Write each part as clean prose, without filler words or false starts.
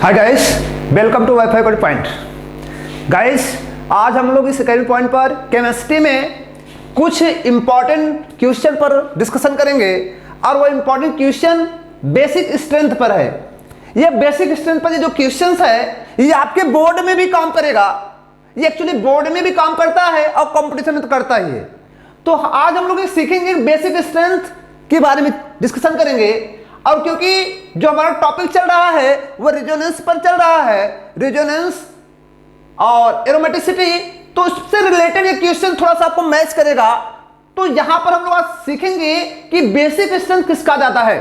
Hi guys, welcome to wifi code point. Guys, आज हम लोग इस सेकेंड पॉइंट पर केमिस्ट्री में कुछ इंपॉर्टेंट क्वेश्चन पर डिस्कशन करेंगे और वो इंपॉर्टेंट क्वेश्चन बेसिक स्ट्रेंथ पर है। ये बेसिक स्ट्रेंथ पर ये जो क्वेश्चंस है ये आपके बोर्ड में भी काम करेगा। ये एक्चुअली बोर्ड में भी काम करता है और कंपटीशन में तो करता ही है। तो आज हम लोग सीखेंगे बेसिक स्ट्रेंथ के बारे में डिस्कशन करेंगे। और क्योंकि जो हमारा टॉपिक चल रहा है वो रेजोनेंस पर चल रहा है, रेजोनेंस और एरोमेटिसिटी, तो उससे रिलेटेड ये क्वेश्चन थोड़ा सा आपको मैच करेगा। तो यहां पर हम लोग आज सीखेंगे कि बेसिक स्ट्रेंथ किसका जाता है।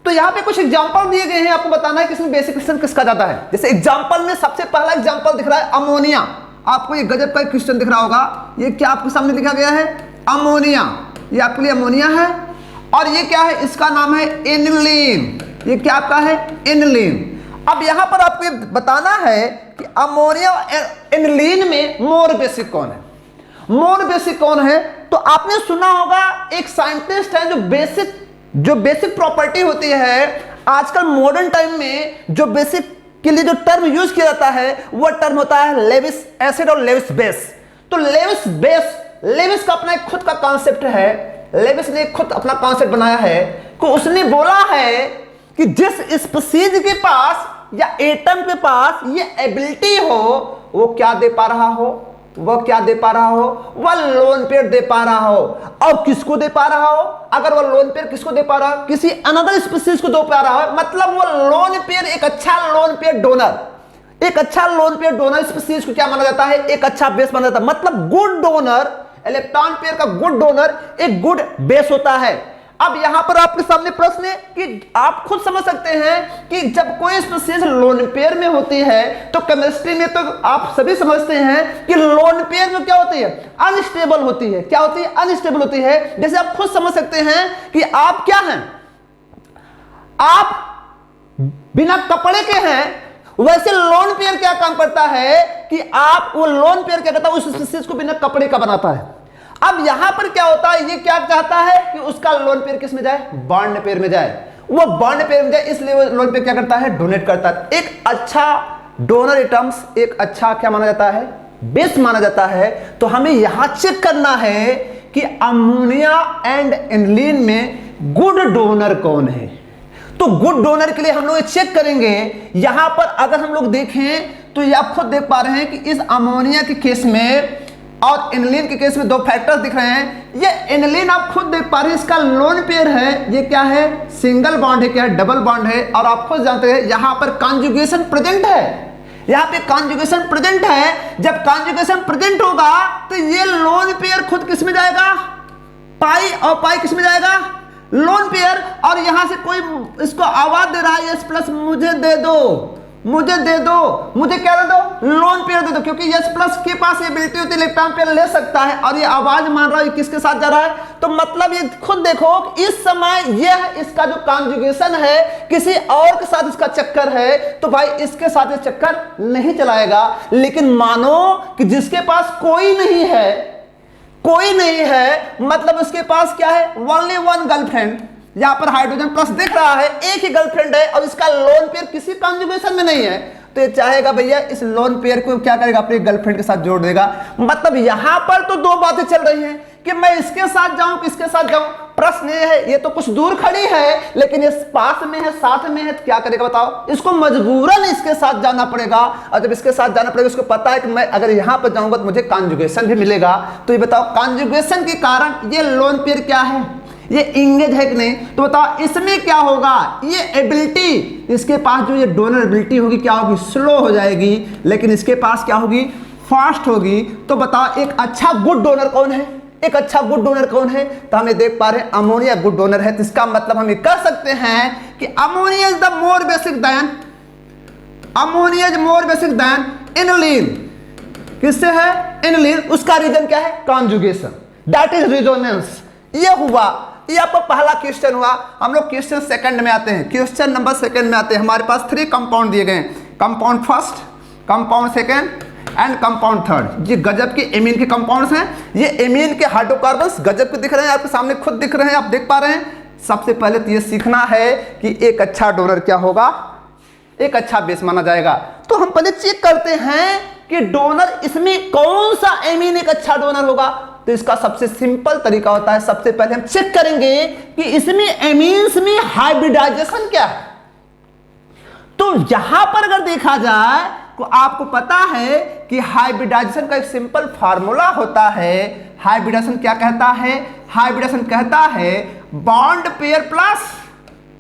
तो यहां पे कुछ एग्जांपल दिए गए हैं, आपको बताना है कि इसमें बेसिक स्ट्रेंथ किसका जाता है। जैसे एग्जांपल में सबसे पहला एग्जांपल दिख रहा है अमोनिया। आपको ये गजब का क्वेश्चन दिख रहा होगा। ये क्या आपके सामने लिखा गया है? अमोनिया। ये आपके लिए अमोनिया है और ये क्या है? इसका नाम है एनिलीन। ये क्या आपका है? एनिलीन। अब यहां पर आपको बताना है कि अमोनिया और एनिलीन में मोर बेसिक कौन है। मोर बेसिक कौन है? तो आपने सुना होगा एक साइंटिस्ट है जो बेसिक प्रॉपर्टी होती है। आजकल मॉडर्न टाइम में जो बेसिक के लिए जो टर्म यूज किया जाता है वो टर्म होता है लेविस एसिड और लेविस बेस। तो लेविस का अपना एक खुद का कॉन्सेप्ट है। लेविस ने खुद अपना कॉन्सेप्ट बनाया है कि उसने बोला है कि जिस स्पीशीज के पास या एटम के पास ये एबिलिटी हो वो क्या दे पा रहा हो? वह लोन पेयर दे पा रहा हो। और किसको दे पा रहा हो? अगर वह लोन पेयर किसको दे पा रहा हो? किसी अनदर स्पीशीज को दे पा रहा है। मतलब वो लोन पेयर एक अच्छा लोन पेयर डोनर स्पीशीज को क्या माना जाता है? एक अच्छा बेस माना जाता है। मतलब गुड डोनर, इलेक्ट्रॉन पेयर का गुड डोनर एक गुड बेस होता है। अब यहां पर आपके सामने प्रश्न है कि आप खुद समझ सकते हैं कि जब कोई स्पीशीज लोन पेयर में होती है तो केमिस्ट्री में तो आप सभी समझते हैं कि लोन पेयर में क्या होती है? अनस्टेबल होती है। क्या होती है? अनस्टेबल होती है। जैसे आप खुद समझ सकते हैं कि आप क्या हैं? आप बिना कपड़े के हैं। वैसे लोन पेयर क्या काम करता है कि वो लोन पेयर क्या करता है? उस स्पीशीज को बिना कपड़े का बनाता है। अब यहां पर क्या होता है? ये क्या चाहता है कि उसका लोन पेयर किस में जाए? बॉन्ड पेयर में जाए। वो बॉन्ड पेयर में जाए, इसलिए वो लोन पेयर क्या करता है? डोनेट करता है। एक अच्छा डोनर एटम्स एक अच्छा क्या माना जाता है? बेस माना जाता है। तो हमें यहां चेक करना है कि अमोनिया एंड एनिलीन में गुड डोनर कौन है। तो गुड डोनर के लिए हम लोग चेक करेंगे। यहां पर अगर हम लोग देखें तो ये आप खुद देख पा रहे हैं कि इस अमोनिया के केस में और एनिलीन के केस में दो फैक्टर्स दिख रहे हैं। ये एनिलीन आप खुद देख पा रहे हैं, इसका लोन पेयर है। ये क्या है? सिंगल बॉन्ड है, क्या है? डबल बॉन्ड है। और आप खुद जानते हैं यहां पर कॉन्जुगेशन प्रेजेंट है। यहां पे कॉन्जुगेशन प्रेजेंट है। जब कॉन्जुगेशन प्रेजेंट होगा तो ये लोन पेयर खुद किस में जाएगा? पाई, और पाई किस में जाएगा? Lone pair. और यहां से कोई इसको आवाज दे रहा है यस प्लस, मुझे दे दो, मुझे क्या दे दो? लोन पेयर दे दो। क्योंकि यस प्लस के पास एबिलिटी होती है, इलेक्ट्रॉन पेयर ले सकता है। और ये आवाज मान रहा है किसके साथ जा रहा है? तो मतलब ये खुद देखो इस समय यह इसका जो कॉन्जुगेशन है किसी और के साथ इसका चक्कर है, तो भाई इसके साथ ये चक्कर नहीं चलाएगा। लेकिन मानो कि जिसके पास कोई नहीं है, मतलब उसके पास क्या है? Only one girlfriend. यहां पर हाइड्रोजन प्लस दिख रहा है, एक ही गर्लफ्रेंड है और इसका लोन पेयर किसी कॉन्जुगेशन में नहीं है। तो ये चाहेगा भैया इस लोन पेयर को क्या करेगा? अपनी गर्लफ्रेंड के साथ जोड़ देगा। मतलब यहां पर तो दो बातें चल रही हैं कि मैं इसके साथ जाऊं, किसके साथ जाऊं। प्रश्न ये है, ये तो कुछ दूर खड़ी है लेकिन ये पास में है, साथ में है, तो क्या करेगा बताओ? इसको मजबूरन इसके साथ जाना पड़ेगा। और जब इसके साथ जाना पड़ेगा, इसको पता है कि मैं अगर यहां पर जाऊंगा तो मुझे कॉन्जुगेशन भी मिलेगा। तो ये बताओ कॉन्जुगेशन के कारण ये लोन पेयर क्या है? ये इंगेज है कि नहीं? तो बताओ इसमें क्या होगा? ये एबिलिटी, इसके पास जो ये डोनर एबिलिटी होगी क्या होगी? स्लो हो जाएगी। लेकिन इसके पास क्या होगी? फास्ट होगी। तो बताओ एक अच्छा गुड डोनर कौन है? तो हमें देख पा रहे हैं अमोनिया गुड डोनर है। तो इसका मतलब हम ये कह सकते हैं कि ammonia is the more basic than aniline. किससे है? एनिलीन। उसका रीजन क्या है? Conjugation, that is resonance. ये हुआ, ये आपका पहला क्वेश्चन हुआ। हम लोग क्वेश्चन सेकंड में आते हैं, क्वेश्चन नंबर सेकंड में आते हैं। हमारे पास 3 कंपाउंड दिए गए हैं, compound first, compound second and compound third. ये गजब के एमीन के कंपाउंड्स हैं। ये एमीन के हाइड्रोकार्बन्स गजब के दिख रहे हैं, आपके सामने खुद दिख रहे हैं, आप देख पा रहे हैं। सबसे पहले तो ये सीखना है कि एक अच्छा डोनर क्या होगा, एक अच्छा बेस माना जाएगा। तो हम पहले चेक करते हैं कि डोनर इसमें कौन सा एमीन एक अच्छा डोनर होगा। तो इसका सबसे सिंपल तरीका होता है, सबसे पहले हम चेक करेंगे कि इसमें एमीन्स में हाइब्रिडाइजेशन क्या है। तो यहां पर अगर देखा जाए तो आपको पता है कि हाइब्रिडाइजेशन का एक सिंपल फार्मूला होता है। हाइब्रिडाइजेशन क्या कहता है? हाइब्रिडाइजेशन कहता है bond pair plus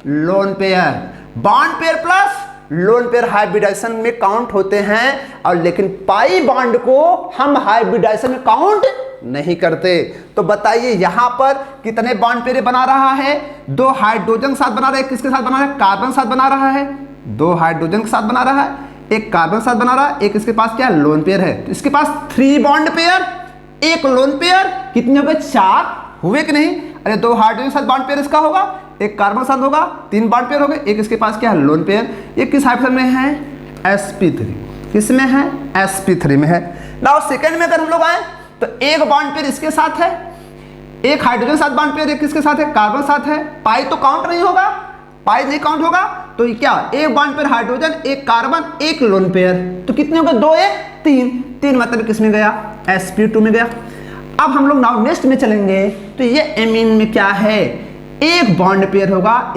lone pair. Bond pair plus lone pair hybridization में काउंट होते हैं, और लेकिन पाई बॉन्ड को हम हाइब्रिडाइजेशन में काउंट नहीं करते। तो बताइए यहां पर कितने बॉन्ड पेयर बना रहा है? दो हाइड्रोजन के साथ बना रहा है, किसके साथ बना रहा है? कार्बन के साथ बना रहा है। दो हाइड्रोजन के साथ बना रहा है, एक कार्बन के साथ बना रहा है, एक इसके पास क्या लोन पेयर है। तो इसके पास 3 बॉन्ड पेयर, एक लोन पेयर, कितने हो गए? 4 हुए कि नहीं? अरे दो हाइड्रोजन के साथ बॉन्ड पेयर इसका होगा, एक कार्बन के साथ होगा, 3 बॉन्ड पेयर हो गए, एक इसके पास क्या है लोन पेयर। ये किस हाइड्रोजन में है? sp3। किसमें है? sp3 में है। नाउ सेकंड में अगर हम लोग आए तो एक बॉन्ड पेयर इसके साथ है, एक हाइड्रोजन के साथ बॉन्ड पेयर, एक किसके साथ है? कार्बन के साथ है। पाई तो काउंट नहीं होगा, पाई नहीं काउंट होगा। तो क्या? एक बॉन्ड पेयर हाइड्रोजन, एक कार्बन, एक लोन पेयर। तो कितने हो गए? 2 1 3। 3 मतलब किसमें गया? sp2 में गया। अब हम लोग नाउ नेक्स्ट में चलेंगे तो ये एमीन में क्या है? एक बॉन्ड पेयर होगा,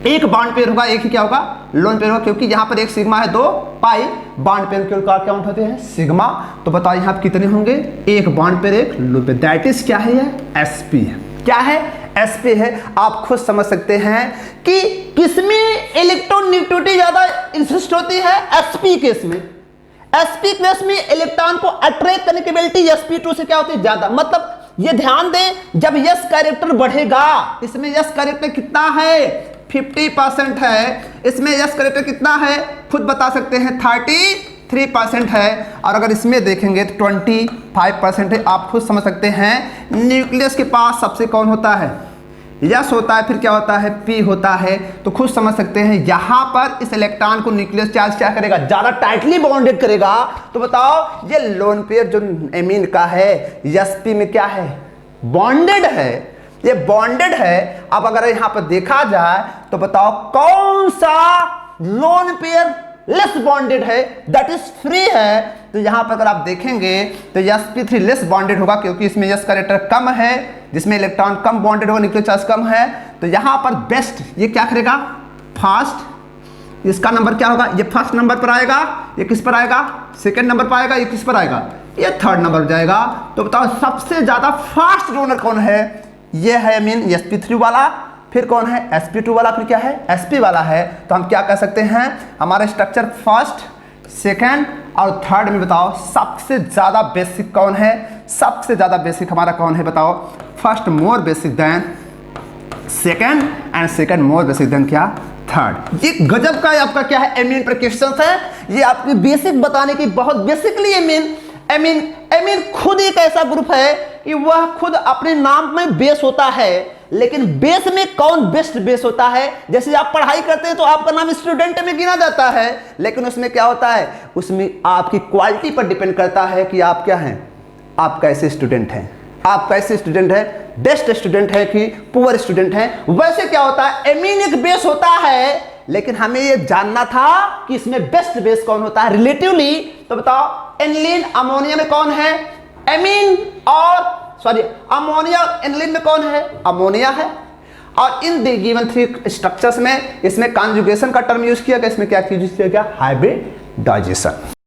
एक बॉन्ड पेयर होगा, एक ही क्या होगा? लोन पेयर होगा, क्योंकि यहां पर एक सिग्मा है, 2 पाई बॉन्ड पेयर के काउंट होते हैं सिग्मा। तो बताओ यहां पर कितने होंगे? एक बॉन्ड पेयर, एक लोन पेयर। दैट इज क्या है? ये sp है। क्या है? sp है। आप खुद समझ सकते हैं कि किसमें इलेक्ट्रोनेगेटिविटी ज्यादा इंसिस्ट होती है? sp केस में। sp केस में इलेक्ट्रॉन को अट्रैक्ट करने की एबिलिटी sp2 से क्या होती है? ज्यादा। मतलब ये ध्यान दें, जब यस कैरेक्टर बढ़ेगा, इसमें यस कैरेक्टर कितना है? 50% है। इसमें यस कैरेक्टर कितना है? खुद बता सकते हैं, 33% है। और अगर इसमें देखेंगे तो 25% है। आप खुद समझ सकते हैं न्यूक्लियस के पास सबसे कौन होता है? यस होता है, फिर क्या होता है? पी होता है। तो खुद समझ सकते हैं यहां पर इस इलेक्ट्रॉन को न्यूक्लियस चार्ज क्या करेगा? ज्यादा टाइटली बॉन्डेड करेगा। तो बताओ ये लोन पेयर जो एमीन का है sp में क्या है? बॉन्डेड है। ये बॉन्डेड है। अब अगर यहां पर देखा जाए तो बताओ कौन सा लोन पेयर लेस बॉन्डेड है? दैट इज फ्री है। तो यहां पर अगर आप देखेंगे तो sp3 लेस बॉन्डेड होगा, क्योंकि इसमें यस कैरेक्टर कम है, जिसमें इलेक्ट्रॉन कम बॉन्डेड होगा, न्यूक्लियर चार्ज कम है। तो यहां पर बेस्ट ये क्या करेगा? फास्ट। इसका नंबर क्या होगा? ये फर्स्ट नंबर पर आएगा। ये किस पर आएगा? सेकंड नंबर पर आएगा। ये किस पर आएगा? ये थर्ड नंबर पर जाएगा। तो बताओ सबसे ज्यादा फास्ट डोनर कौन है? ये है एमीन sp3 वाला। फिर कौन है? sp2 वाला। फिर क्या है? sp वाला है। तो हम क्या कह सकते हैं? हमारा स्ट्रक्चर फर्स्ट, सेकंड और थर्ड में बताओ सबसे ज्यादा बेसिक कौन है? सबसे ज्यादा बेसिक हमारा कौन है? बताओ। First more basic than second, and second more basic than क्या? थर्ड। ये गजब का आपका क्या है? एमीन पर क्वेश्चन है। ये आपकी बेसिक बताने की, बहुत बेसिकली एमीन खुद एक ऐसा ग्रुप है कि वह खुद अपने नाम में बेस होता है, लेकिन बेस में कौन बेस्ट बेस होता है? जैसे आप पढ़ाई करते हैं तो आपका नाम स्टूडेंट में गिना जाता है, लेकिन उसमें क्या होता है? उसमें आपकी क्वालिटी पर डिपेंड करता है कि आप क्या हैं, आप कैसे स्टूडेंट हैं। आप कैसे स्टूडेंट है? बेस्ट स्टूडेंट है कि पुअर स्टूडेंट है? वैसे क्या होता है? एमीन एक बेस होता है, लेकिन हमें ये जानना था कि इसमें बेस्ट बेस कौन होता है रिलेटिवली। तो बताओ एनिलीन अमोनिया में कौन है? एमीन और सॉरी अमोनिया एनिलीन में कौन है? अमोनिया है। और इन द गिवन 3 स्ट्रक्चर्स में इसमें कॉन्जुगेशन का टर्म यूज किया गया। इसमें क्या यूज किया गया? हाइब्रिडाइजेशन।